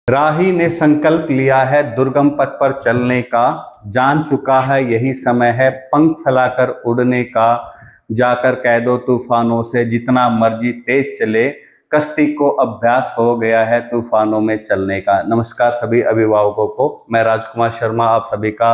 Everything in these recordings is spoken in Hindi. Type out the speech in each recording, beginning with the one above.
राही ने संकल्प लिया है दुर्गम पथ पर चलने का, जान चुका है यही समय है पंख फैलाकर उड़ने का। जाकर कह दो तूफानों से जितना मर्जी तेज चले, कश्ती को अभ्यास हो गया है तूफानों में चलने का। नमस्कार सभी अभिभावकों को, मैं राजकुमार शर्मा आप सभी का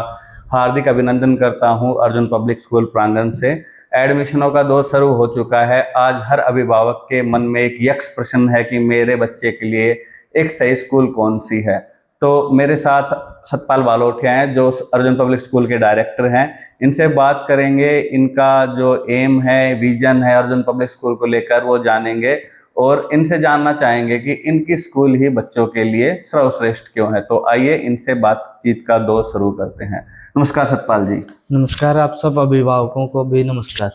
हार्दिक अभिनंदन करता हूं अर्जुन पब्लिक स्कूल प्रांगण से। एडमिशनों का दौर शुरू हो चुका है। आज हर अभिभावक के मन में एक यक्ष प्रश्न है कि मेरे बच्चे के लिए एक सही स्कूल कौन सी है। तो मेरे साथ सतपाल बालोठिया हैं जो अर्जुन पब्लिक स्कूल के डायरेक्टर हैं। इनसे बात करेंगे, इनका जो एम है, विजन है अर्जुन पब्लिक स्कूल को लेकर वो जानेंगे और इनसे जानना चाहेंगे कि इनकी स्कूल ही बच्चों के लिए सर्वश्रेष्ठ क्यों है। तो आइए इनसे बातचीत का दौर शुरू करते हैं। नमस्कार सतपाल जी। नमस्कार, आप सब अभिभावकों को भी नमस्कार।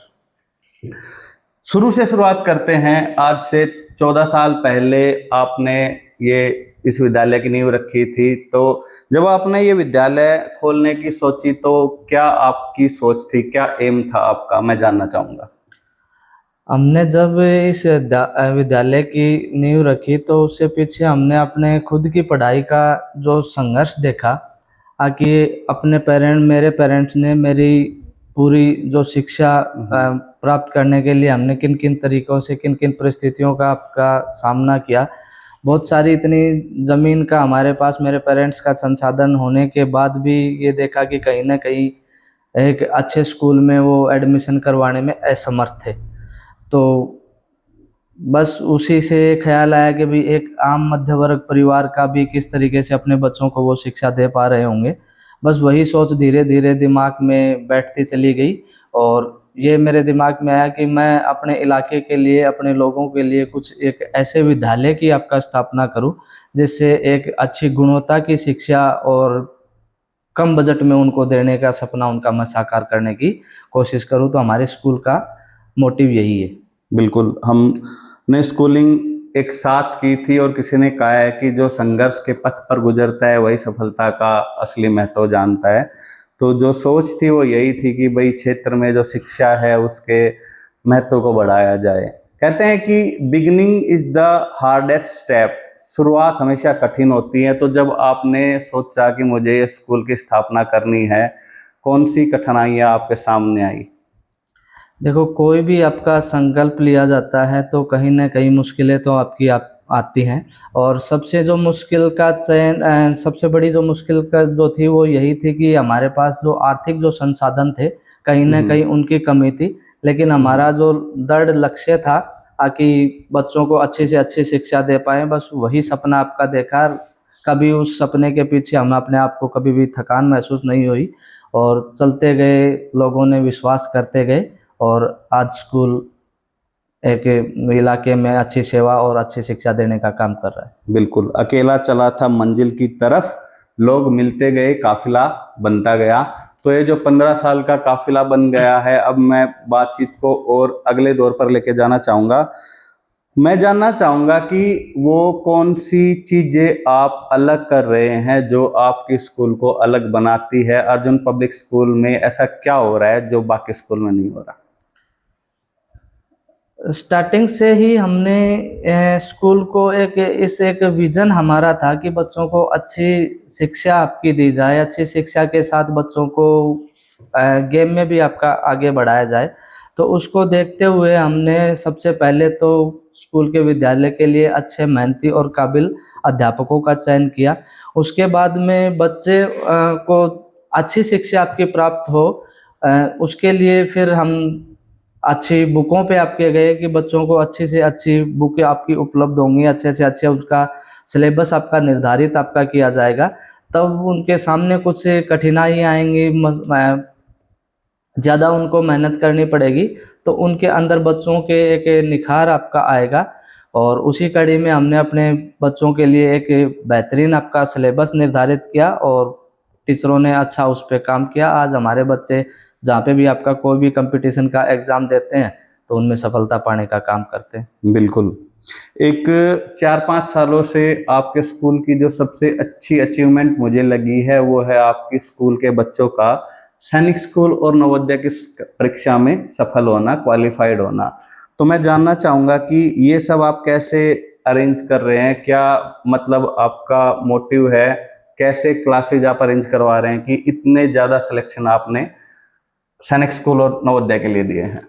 शुरू से शुरुआत करते हैं। आज से 14 साल पहले आपने ये इस विद्यालय की नींव रखी थी, तो जब आपने ये विद्यालय खोलने की सोची तो क्या आपकी सोच थी, क्या एम था आपका, मैं जानना चाहूँगा। हमने जब इस विद्यालय की नींव रखी तो उससे पीछे हमने अपने खुद की पढ़ाई का जो संघर्ष देखा कि मेरे पेरेंट्स ने मेरी पूरी जो शिक्षा प्राप्त करने के लिए हमने किन किन तरीक़ों से, किन किन परिस्थितियों का आपका सामना किया। बहुत सारी इतनी ज़मीन का हमारे पास, मेरे पेरेंट्स का संसाधन होने के बाद भी ये देखा कि कहीं ना कहीं एक अच्छे स्कूल में वो एडमिशन करवाने में असमर्थ थे। तो बस उसी से ख्याल आया कि भाई एक आम मध्य वर्ग परिवार का भी किस तरीके से अपने बच्चों को वो शिक्षा दे पा रहे होंगे। बस वही सोच धीरे धीरे दिमाग में बैठती चली गई और ये मेरे दिमाग में आया कि मैं अपने इलाके के लिए, अपने लोगों के लिए कुछ एक ऐसे विद्यालय की आपका स्थापना करूं जिससे एक अच्छी गुणवत्ता की शिक्षा और कम बजट में उनको देने का सपना उनका मैं साकार करने की कोशिश करूं। तो हमारे स्कूल का मोटिव यही है। बिल्कुल, हमने स्कूलिंग एक साथ की थी और किसी ने कहा है कि जो संघर्ष के पथ पर गुजरता है वही सफलता का असली महत्व जानता है। तो जो सोच थी वो यही थी कि भाई क्षेत्र में जो शिक्षा है उसके महत्व को बढ़ाया जाए। कहते हैं कि beginning is the hardest step, शुरुआत हमेशा कठिन होती है। तो जब आपने सोचा कि मुझे ये स्कूल की स्थापना करनी है, कौन सी कठिनाइयाँ आपके सामने आई? देखो, कोई भी आपका संकल्प लिया जाता है तो कहीं ना कहीं मुश्किलें तो आपकी आती हैं। और सबसे जो मुश्किल का चयन, सबसे बड़ी जो मुश्किल का जो थी वो यही थी कि हमारे पास जो आर्थिक जो संसाधन थे कहीं ना कहीं उनकी कमी थी। लेकिन हमारा जो दृढ़ लक्ष्य था कि बच्चों को अच्छी से अच्छी शिक्षा दे पाएँ, बस वही सपना आपका देखा। कभी उस सपने के पीछे हम अपने आप को कभी भी थकान महसूस नहीं हुई और चलते गए, लोगों ने विश्वास करते गए और आज स्कूल एक इलाके में अच्छी सेवा और अच्छी शिक्षा देने का काम कर रहा है। बिल्कुल, अकेला चला था मंजिल की तरफ, लोग मिलते गए, काफिला बनता गया। तो ये जो 15 साल का काफिला बन गया है, अब मैं बातचीत को और अगले दौर पर लेके जाना चाहूँगा। मैं जानना चाहूँगा कि वो कौन सी चीज़ें आप अलग कर रहे हैं जो आपकी स्कूल को अलग बनाती है। अर्जुन पब्लिक स्कूल में ऐसा क्या हो रहा है जो बाकी स्कूल में नहीं हो रहा? स्टार्टिंग से ही हमने स्कूल को एक विज़न हमारा था कि बच्चों को अच्छी शिक्षा आपकी दी जाए, अच्छी शिक्षा के साथ बच्चों को गेम में भी आपका आगे बढ़ाया जाए। तो उसको देखते हुए हमने सबसे पहले तो स्कूल के विद्यालय के लिए अच्छे, मेहनती और काबिल अध्यापकों का चयन किया। उसके बाद में बच्चे को अच्छी शिक्षा आपकी प्राप्त हो, उसके लिए फिर हम अच्छी बुकों पे आपके गए कि बच्चों को अच्छी से अच्छी बुकें आपकी उपलब्ध होंगी, अच्छे से अच्छे उसका सिलेबस आपका निर्धारित आपका किया जाएगा। तब उनके सामने कुछ कठिनाइयाँ आएंगी, ज़्यादा उनको मेहनत करनी पड़ेगी, तो उनके अंदर बच्चों के एक निखार आपका आएगा। और उसी कड़ी में हमने अपने बच्चों के लिए एक बेहतरीन आपका सिलेबस निर्धारित किया और टीचरों ने अच्छा उस पर काम किया। आज हमारे बच्चे जहाँ पे भी आपका कोई भी कंपटीशन का एग्ज़ाम देते हैं तो उनमें सफलता पाने का काम करते हैं। बिल्कुल, एक 4-5 सालों से आपके स्कूल की जो सबसे अच्छी अचीवमेंट मुझे लगी है वो है आपकी स्कूल के बच्चों का सैनिक स्कूल और नवोदय की परीक्षा में सफल होना, क्वालिफाइड होना। तो मैं जानना चाहूँगा कि ये सब आप कैसे अरेंज कर रहे हैं, क्या मतलब आपका मोटिव है, कैसे क्लासेज आप अरेंज करवा रहे हैं कि इतने ज़्यादा सिलेक्शन आपने सैनिक स्कूल और नवोदय के लिए दिए हैं?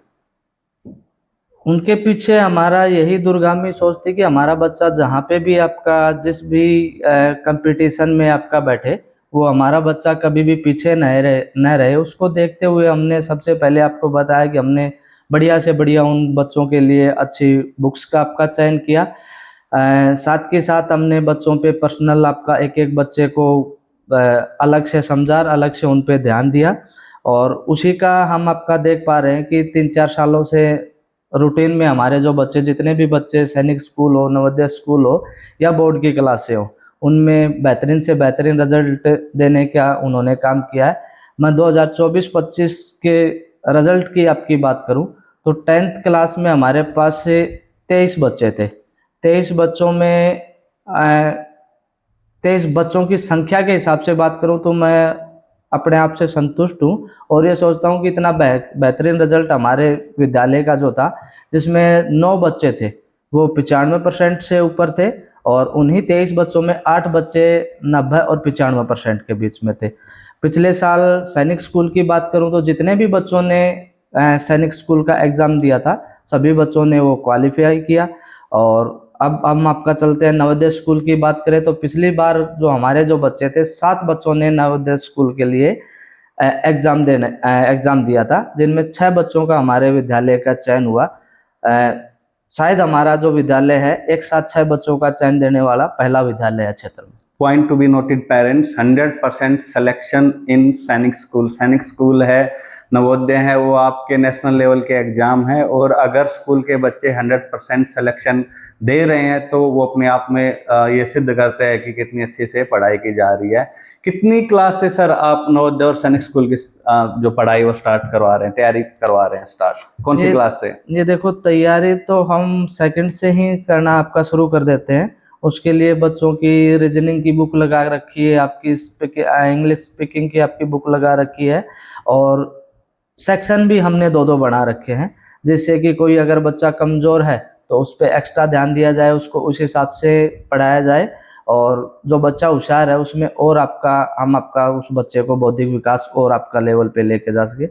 उनके पीछे हमारा यही दूरगामी सोच थी कि हमारा बच्चा जहाँ पे भी आपका जिस भी कंपटीशन में आपका बैठे, वो हमारा बच्चा कभी भी पीछे न रहे। उसको देखते हुए हमने सबसे पहले आपको बताया कि हमने बढ़िया से बढ़िया उन बच्चों के लिए अच्छी बुक्स का आपका चयन किया। साथ के साथ हमने बच्चों पे पर्सनल आपका एक एक बच्चे को अलग से समझा, अलग से उन पे ध्यान दिया, और उसी का हम आपका देख पा रहे हैं कि 3-4 सालों से रूटीन में हमारे जो बच्चे, जितने भी बच्चे सैनिक स्कूल हो, नवोदय स्कूल हो या बोर्ड की क्लासें हो, उनमें बेहतरीन से बेहतरीन रिजल्ट देने का उन्होंने काम किया है। मैं 2024-25 के रिजल्ट की आपकी बात करूं तो 10th क्लास में हमारे पास से 23 बच्चे थे। 23 बच्चों में 23 बच्चों की संख्या के हिसाब से बात करूं तो मैं अपने आप से संतुष्ट हूं, और ये सोचता हूं कि इतना बेहतरीन रिजल्ट हमारे विद्यालय का जो था, जिसमें 9 बच्चे थे वो 95% से ऊपर थे, और उन्हीं 23 बच्चों में 8 बच्चे 90 और 95% के बीच में थे। पिछले साल सैनिक स्कूल की बात करूं तो जितने भी बच्चों ने सैनिक स्कूल का एग्ज़ाम दिया था, सभी बच्चों ने वो क्वालिफाई किया। और अब हम आपका चलते हैं नवोदय स्कूल की बात करें तो पिछली बार जो हमारे जो बच्चे थे, 7 बच्चों ने नवोदय स्कूल के लिए एग्ज़ाम दिया था, जिनमें 6 बच्चों का हमारे विद्यालय का चयन हुआ। शायद हमारा जो विद्यालय है एक साथ 6 बच्चों का चयन देने वाला पहला विद्यालय है क्षेत्र में। Point to be noted parents, 100% selection in सैनिक स्कूल। सैनिक स्कूल है, नवोदय है, वो आपके नेशनल लेवल के एग्जाम है, और अगर स्कूल के बच्चे 100% सिलेक्शन दे रहे हैं तो वो अपने आप में ये सिद्ध करते हैं कि कितनी अच्छे से पढ़ाई की जा रही है। कितनी क्लास से सर आप नवोदय और सैनिक स्कूल की जो पढ़ाई वो स्टार्ट करवा रहे हैं, तैयारी करवा रहे हैं स्टार्ट, कौन सी क्लास से? ये देखो, तैयारी तो हम सेकंड से ही करना आपका शुरू कर देते हैं। उसके लिए बच्चों की रीजनिंग की बुक लगा रखी है, आपकी इंग्लिश स्पीकिंग की आपकी बुक लगा रखी है, और सेक्शन भी हमने 2-2 बना रखे हैं, जिससे कि कोई अगर बच्चा कमज़ोर है तो उस पर एक्स्ट्रा ध्यान दिया जाए, उसको उस हिसाब से पढ़ाया जाए, और जो बच्चा होशियार है उसमें और हम आपका उस बच्चे को बौद्धिक विकास और आपका लेवल पे लेके जा सके।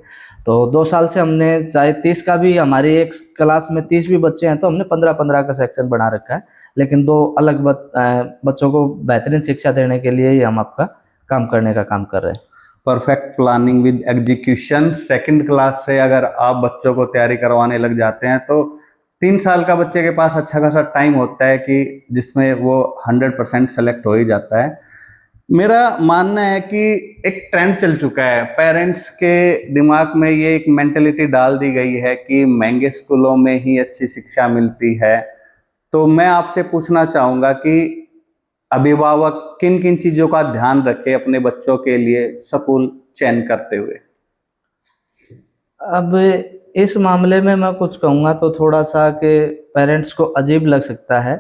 तो 2 साल से हमने चाहे 30 का भी, हमारी एक क्लास में 30 भी बच्चे हैं तो हमने 15-15 का सेक्शन बना रखा है, लेकिन 2 अलग बच्चों को बेहतरीन शिक्षा देने के लिए ही हम आपका काम करने का काम कर रहे हैं। Perfect planning with execution. Second class से अगर आप बच्चों को तैयारी करवाने लग जाते हैं तो 3 साल का बच्चे के पास अच्छा खासा टाइम होता है कि जिसमें वो 100% सेलेक्ट हो ही जाता है। मेरा मानना है कि एक ट्रेंड चल चुका है, पेरेंट्स के दिमाग में ये एक मेंटेलिटी डाल दी गई है कि महंगे स्कूलों में ही अच्छी शिक्षा मिलती है। तो मैं आपसे पूछना चाहूँगा कि अभिभावक किन किन चीज़ों का ध्यान रखें अपने बच्चों के लिए स्कूल चयन करते हुए? अब इस मामले में मैं कुछ कहूँगा तो थोड़ा-सा कि पेरेंट्स को अजीब लग सकता है।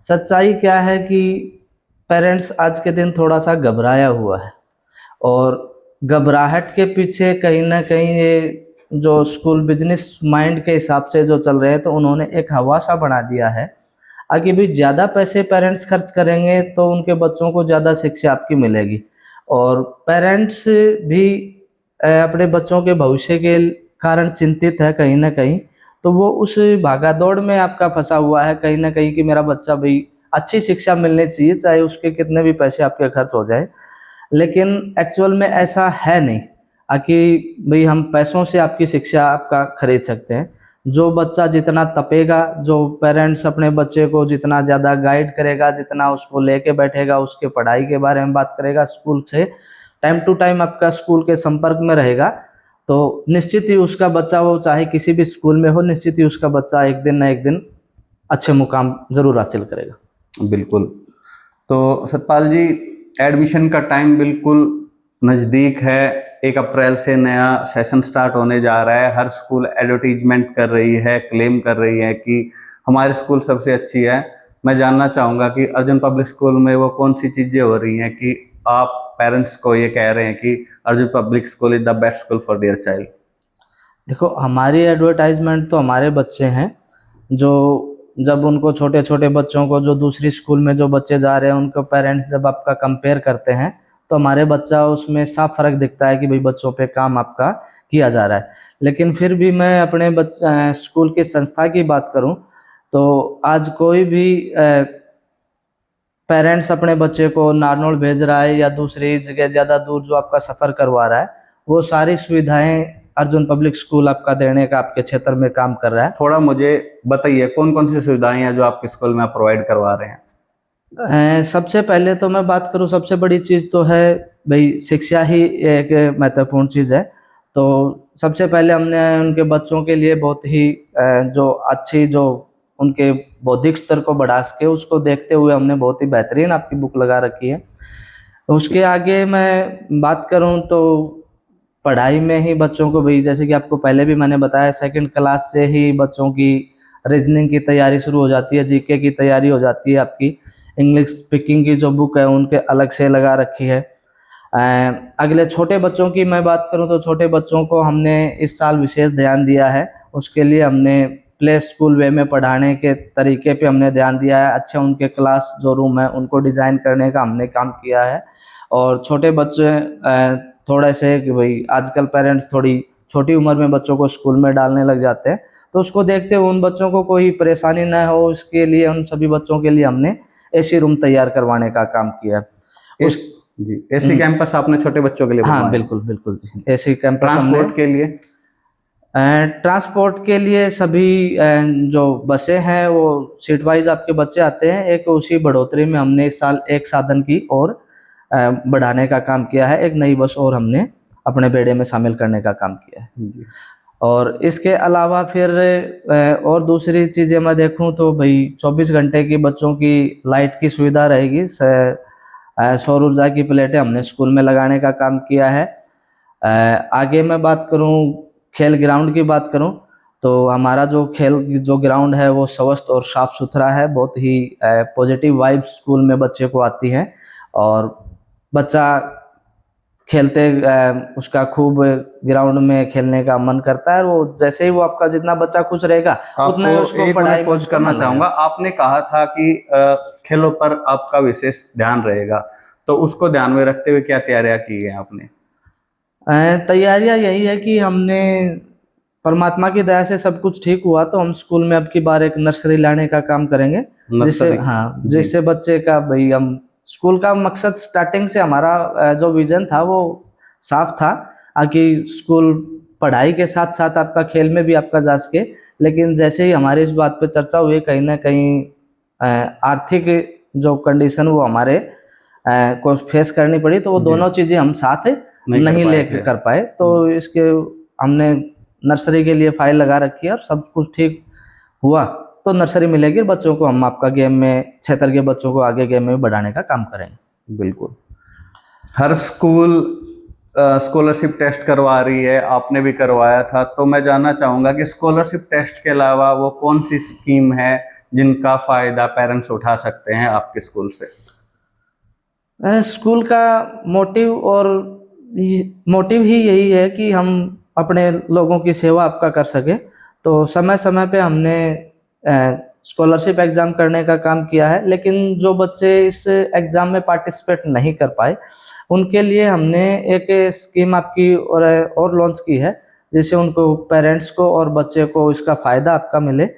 सच्चाई क्या है कि पेरेंट्स आज के दिन थोड़ा-सा घबराया हुआ है, और घबराहट के पीछे कहीं न कहीं ये जो स्कूल बिज़नेस माइंड के हिसाब से जो चल रहे हैं, तो उन्होंने एक हवा-सा बना दिया है कि भी ज़्यादा पैसे पेरेंट्स खर्च करेंगे तो उनके बच्चों को ज़्यादा शिक्षा आपकी मिलेगी, और पेरेंट्स भी अपने बच्चों के भविष्य के कारण चिंतित है कहीं न कहीं। तो वो उस भागा-दौड़ में आपका फँसा हुआ है कहीं न कहीं कि मेरा बच्चा भई अच्छी शिक्षा मिलनी चाहिए, चाहे उसके कितने भी पैसे आपके खर्च हो जाएँ। लेकिन एक्चुअल में ऐसा है नहीं कि भई हम पैसों से आपकी शिक्षा आपका खरीद सकते हैं। जो बच्चा जितना तपेगा, जो पेरेंट्स अपने बच्चे को जितना ज़्यादा गाइड करेगा, जितना उसको लेके बैठेगा, उसके पढ़ाई के बारे में बात करेगा, स्कूल से टाइम टू टाइम आपका स्कूल के संपर्क में रहेगा, तो निश्चित ही उसका बच्चा, वो चाहे किसी भी स्कूल में हो, निश्चित ही उसका बच्चा एक दिन ना एक दिन अच्छे मुकाम ज़रूर हासिल करेगा। बिल्कुल। तो सतपाल जी, एडमिशन का टाइम बिल्कुल नज़दीक है। 1 अप्रैल से नया सेशन स्टार्ट होने जा रहा है। हर स्कूल एडवर्टीजमेंट कर रही है, क्लेम कर रही है कि हमारी स्कूल सबसे अच्छी है। मैं जानना चाहूँगा कि अर्जुन पब्लिक स्कूल में वो कौन सी चीज़ें हो रही हैं कि आप पेरेंट्स को ये कह रहे हैं कि Arjun public school is the best school for their child? देखो, हमारी एडवर्टाइजमेंट तो हमारे बच्चे हैं, जो जब उनको छोटे छोटे बच्चों को जो दूसरी स्कूल में जो बच्चे जा रहे हैं उनको पेरेंट्स जब आपका कंपेयर करते हैं तो हमारे बच्चा उसमें साफ फर्क दिखता है कि भाई बच्चों पे काम आपका किया जा रहा है। लेकिन फिर भी मैं अपने स्कूल की संस्था की बात करूं तो आज कोई भी पेरेंट्स अपने बच्चे को नारनौल भेज रहा है या दूसरी जगह ज़्यादा दूर जो आपका सफ़र करवा रहा है, वो सारी सुविधाएं अर्जुन पब्लिक स्कूल आपका देने का आपके क्षेत्र में काम कर रहा है। थोड़ा मुझे बताइए कौन कौन सी सुविधाएं हैं जो आपके स्कूल में प्रोवाइड करवा रहे हैं। सबसे पहले तो मैं बात करूं, सबसे बड़ी चीज़ तो है भाई शिक्षा ही एक महत्वपूर्ण चीज़ है। तो सबसे पहले हमने उनके बच्चों के लिए बहुत ही जो अच्छी जो उनके बौद्धिक स्तर को बढ़ा सके उसको देखते हुए हमने बहुत ही बेहतरीन आपकी बुक लगा रखी है। उसके आगे मैं बात करूं तो पढ़ाई में ही बच्चों को भाई जैसे कि आपको पहले भी मैंने बताया सेकंड क्लास से ही बच्चों की रीजनिंग की तैयारी शुरू हो जाती है, जीके की तैयारी हो जाती है, आपकी इंग्लिश स्पीकिंग की जो बुक है उनके अलग से लगा रखी है। अगले छोटे बच्चों की मैं बात करूं तो छोटे बच्चों को हमने इस साल विशेष ध्यान दिया है। उसके लिए हमने प्ले स्कूल वे में पढ़ाने के तरीके पे हमने ध्यान दिया है। अच्छे उनके क्लास जो रूम है उनको डिज़ाइन करने का हमने काम किया है। और छोटे बच्चे थोड़े से कि भाई आजकल पेरेंट्स थोड़ी छोटी उम्र में बच्चों को स्कूल में डालने लग जाते हैं, तो उसको देखते हुए उन बच्चों को कोई परेशानी ना हो इसके लिए उन सभी बच्चों के लिए हमने एसी रूम तैयार करवाने का काम किया है। जी एसी कैंपस आपने छोटे बच्चों के लिए हाँ बनवाया? बिल्कुल बिल्कुल जी, एसी कैंपस हमने। ट्रांसपोर्ट के लिए? ट्रांसपोर्ट के लिए सभी जो बसें हैं वो सीट वाइज आपके बच्चे आते हैं। एक उसी बढ़ोतरी में हमने इस साल एक साधन की और बढ़ाने का काम किया है, एक नई बस और हमने अपने बेड़े में शामिल करने का काम किया है जी। और इसके अलावा फिर और दूसरी चीज़ें मैं देखूं तो भाई 24 घंटे की बच्चों की लाइट की सुविधा रहेगी। सौर ऊर्जा की प्लेटें हमने स्कूल में लगाने का काम किया है। आगे मैं बात करूं खेल ग्राउंड की बात करूं तो हमारा जो खेल जो ग्राउंड है वो स्वस्थ और साफ सुथरा है। बहुत ही पॉजिटिव वाइब्स स्कूल में बच्चे को आती हैं और बच्चा खेलते उसका खूब ग्राउंड में खेलने का मन करता है। वो जैसे ही वो आपका जितना बच्चा खुश रहेगा उतना ही उसको पढ़ाई खोज करना चाहूंगा। आपने कहा था कि खेलों पर आपका विशेष ध्यान रहेगा, तो उसको ध्यान में रखते हुए क्या तैयारियां की है आपने? तैयारियां यही है कि हमने परमात्मा की दया से सब कुछ ठीक हुआ तो हम स्कूल में अब की बार एक नर्सरी लाने का काम करेंगे, जिससे बच्चे का भाई हम स्कूल का मकसद स्टार्टिंग से हमारा जो विजन था वो साफ था कि स्कूल पढ़ाई के साथ साथ आपका खेल में भी आपका जा सके। लेकिन जैसे ही हमारी इस बात पे चर्चा हुई कहीं ना कहीं आर्थिक जो कंडीशन वो हमारे को फेस करनी पड़ी, तो वो दोनों चीज़ें हम साथ नहीं लेकर कर पाए। तो इसके हमने नर्सरी के लिए फाइल लगा रखी है और सब कुछ ठीक हुआ तो नर्सरी मिलेगी। बच्चों को हम आपका गेम में क्षेत्र के बच्चों को आगे गेम में बढ़ाने का काम करेंगे। बिल्कुल। हर स्कूल स्कॉलरशिप टेस्ट करवा रही है, आपने भी करवाया था, तो मैं जानना चाहूँगा कि स्कॉलरशिप टेस्ट के अलावा वो कौन सी स्कीम है जिनका फ़ायदा पेरेंट्स उठा सकते हैं आपके स्कूल से? स्कूल का मोटिव ही यही है कि हम अपने लोगों की सेवा आपका कर सके। तो समय समय पे हमने स्कॉलरशिप एग्ज़ाम करने का काम किया है। लेकिन जो बच्चे इस एग्ज़ाम में पार्टिसिपेट नहीं कर पाए उनके लिए हमने एक स्कीम आपकी और लॉन्च की है, जिससे उनको पेरेंट्स को और बच्चे को इसका फ़ायदा आपका मिले।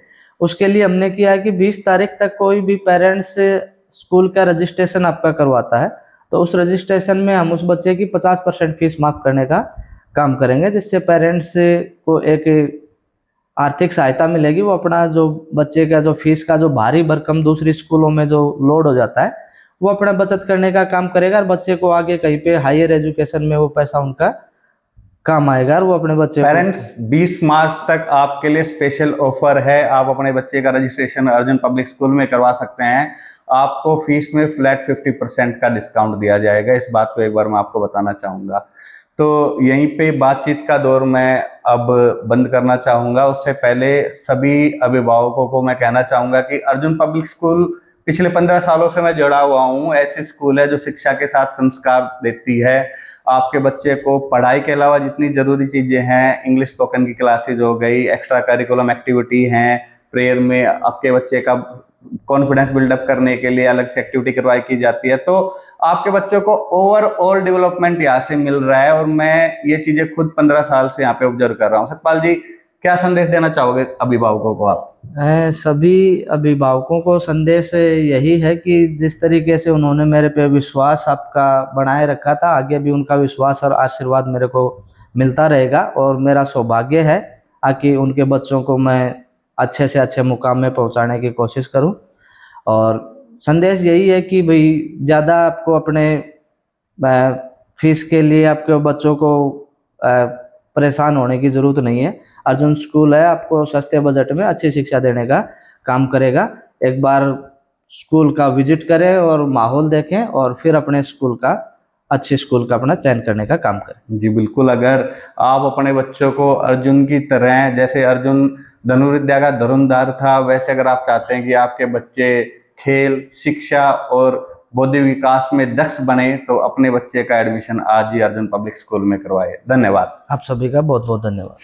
उसके लिए हमने किया है कि 20 तारीख तक कोई भी पेरेंट्स स्कूल का रजिस्ट्रेशन आपका करवाता है तो उस रजिस्ट्रेशन में हम उस बच्चे की 50% फीस माफ़ करने का काम करेंगे, जिससे पेरेंट्स को एक आर्थिक सहायता मिलेगी। वो अपना जो बच्चे का जो फीस का जो भारी भरकम दूसरी स्कूलों में जो लोड हो जाता है वो अपना बचत करने का काम करेगा और बच्चे को आगे कहीं पे हायर एजुकेशन में वो पैसा उनका काम आएगा और वो अपने बच्चे पेरेंट्स 20 मार्च तक आपके लिए स्पेशल ऑफर है। आप अपने बच्चे का रजिस्ट्रेशन अर्जुन पब्लिक स्कूल में करवा सकते हैं। आपको फीस में फ्लैट 50% का डिस्काउंट दिया जाएगा। इस बात को एक बार मैं आपको बताना चाहूँगा। तो यहीं पे बातचीत का दौर मैं अब बंद करना चाहूँगा। उससे पहले सभी अभिभावकों को मैं कहना चाहूँगा कि अर्जुन पब्लिक स्कूल पिछले 15 सालों से मैं जुड़ा हुआ हूँ। ऐसी स्कूल है जो शिक्षा के साथ संस्कार देती है। आपके बच्चे को पढ़ाई के अलावा जितनी ज़रूरी चीज़ें हैं, इंग्लिश स्पोकन की क्लासेज हो गई, एक्स्ट्रा करिकुलम एक्टिविटी हैं, प्रेयर में आपके बच्चे का कॉन्फिडेंस बिल्डअप करने के लिए अलग से एक्टिविटी करवाई की जाती है। तो आपके बच्चों को ओवरऑल डेवलपमेंट यहाँ से मिल रहा है और मैं ये चीज़ें खुद 15 साल से यहाँ पे ऑब्जर्व कर रहा हूँ। सतपाल जी, क्या संदेश देना चाहोगे अभिभावकों को आप? सभी अभिभावकों को संदेश यही है कि जिस तरीके से उन्होंने मेरे पे विश्वास आपका बनाए रखा था, आगे भी उनका विश्वास और आशीर्वाद मेरे को मिलता रहेगा और मेरा सौभाग्य है कि उनके बच्चों को मैं अच्छे से अच्छे मुकाम में पहुंचाने की कोशिश करूं। और संदेश यही है कि भाई ज़्यादा आपको अपने फीस के लिए आपके बच्चों को परेशान होने की ज़रूरत नहीं है। अर्जुन स्कूल है आपको सस्ते बजट में अच्छी शिक्षा देने का काम करेगा। एक बार स्कूल का विजिट करें और माहौल देखें और फिर अपने स्कूल का अच्छे स्कूल का अपना चयन करने का काम करें। जी बिल्कुल, अगर आप अपने बच्चों को अर्जुन की तरह, जैसे अर्जुन धनुर्विद्या का धनुर्धर था, वैसे अगर आप चाहते हैं कि आपके बच्चे खेल, शिक्षा और बौद्धिक विकास में दक्ष बने, तो अपने बच्चे का एडमिशन आज ही अर्जुन पब्लिक स्कूल में करवाए। धन्यवाद। आप सभी का बहुत बहुत धन्यवाद।